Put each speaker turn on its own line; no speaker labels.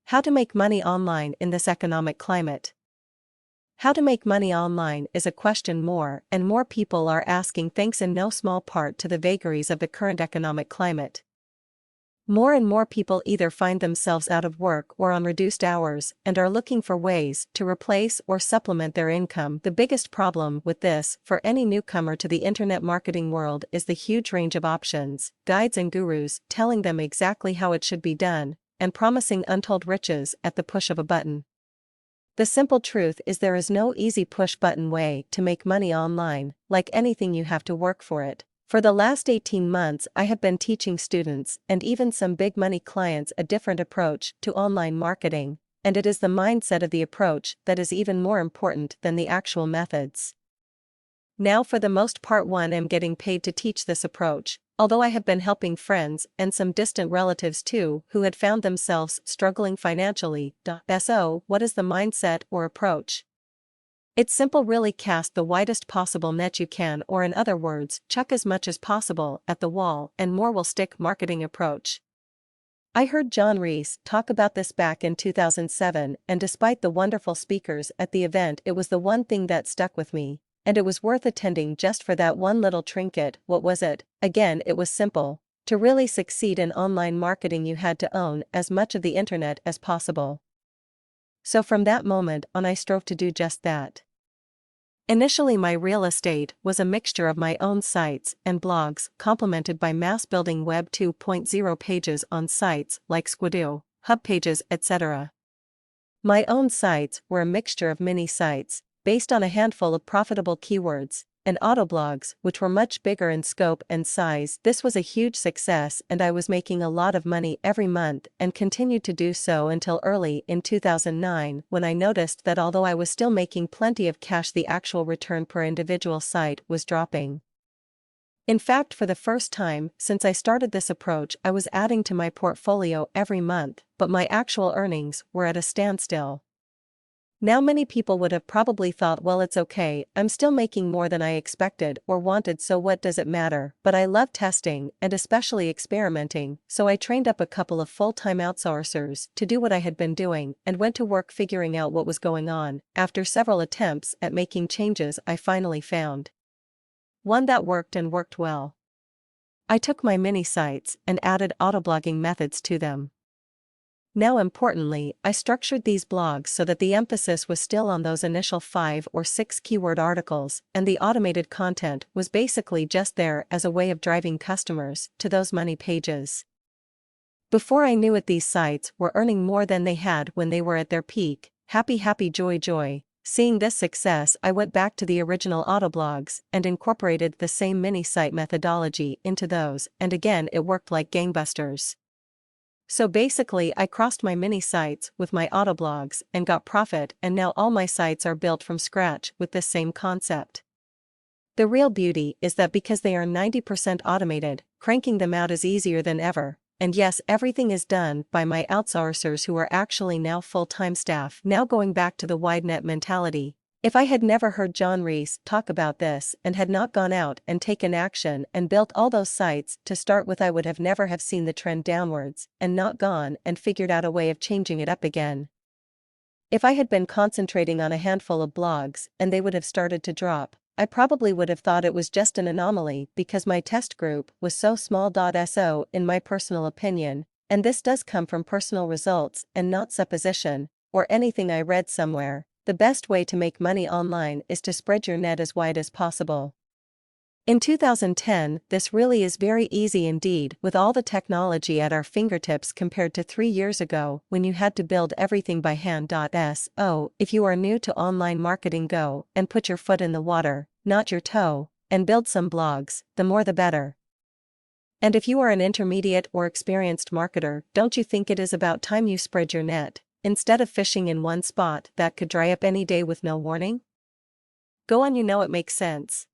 How to make money online in this economic climate. How to make money online is a question more and more people are asking, thanks in no small part to the vagaries of the current economic climate. More and more people either find themselves out of work or on reduced hours and are looking for ways to replace or supplement their income. The biggest problem with this for any newcomer to the internet marketing world is the huge range of options, guides and gurus telling them exactly how it should be done, and promising untold riches at the push of a button. The simple truth is there is no easy push-button way to make money online. Like anything, you have to work for it. For the last 18 months I have been teaching students and even some big money clients a different approach to online marketing, and it is the mindset of the approach that is even more important than the actual methods. Now, for the most part, I am getting paid to teach this approach, although I have been helping friends and some distant relatives too who had found themselves struggling financially. So, what is the mindset or approach? It's simple, really. Cast the widest possible net you can, or in other words, chuck as much as possible at the wall and more will stick. Marketing approach. I heard John Reese talk about this back in 2007, and despite the wonderful speakers at the event, it was the one thing that stuck with me. And it was worth attending just for that one little trinket. What was it? Again, it was simple. To really succeed in online marketing, you had to own as much of the internet as possible. So from that moment on, I strove to do just that. Initially, my real estate was a mixture of my own sites and blogs, complemented by mass-building Web 2.0 pages on sites like Squidoo, Hub Pages, etc. My own sites were a mixture of mini sites, based on a handful of profitable keywords, and autoblogs, which were much bigger in scope and size. This was a huge success and I was making a lot of money every month and continued to do so until early in 2009, when I noticed that although I was still making plenty of cash, the actual return per individual site was dropping. In fact, for the first time since I started this approach, I was adding to my portfolio every month, but my actual earnings were at a standstill. Now, many people would have probably thought, well, it's okay, I'm still making more than I expected or wanted, so what does it matter? But I love testing and especially experimenting, so I trained up a couple of full-time outsourcers to do what I had been doing and went to work figuring out what was going on. After several attempts at making changes, I finally found one that worked and worked well. I took my mini sites and added autoblogging methods to them. Now, importantly, I structured these blogs so that the emphasis was still on those initial 5 or 6 keyword articles, and the automated content was basically just there as a way of driving customers to those money pages. Before I knew it, these sites were earning more than they had when they were at their peak. Happy, joy. Seeing this success, I went back to the original autoblogs and incorporated the same mini site methodology into those, and again it worked like gangbusters. So basically, I crossed my mini sites with my autoblogs and got profit, and now all my sites are built from scratch with this same concept. The real beauty is that because they are 90% automated, cranking them out is easier than ever. And yes, everything is done by my outsourcers who are actually now full-time staff. Now, going back to the wide net mentality. If I had never heard John Reese talk about this and had not gone out and taken action and built all those sites to start with, I would have never have seen the trend downwards and not gone and figured out a way of changing it up again. If I had been concentrating on a handful of blogs and they would have started to drop, I probably would have thought it was just an anomaly because my test group was so small. So, in my personal opinion, and this does come from personal results and not supposition or anything I read somewhere, the best way to make money online is to spread your net as wide as possible. In 2010, this really is very easy indeed, with all the technology at our fingertips compared to 3 years ago when you had to build everything by hand. So, if you are new to online marketing, go and put your foot in the water, not your toe, and build some blogs, the more the better. And if you are an intermediate or experienced marketer, don't you think it is about time you spread your net, instead of fishing in one spot that could dry up any day with no warning? Go on, it makes sense.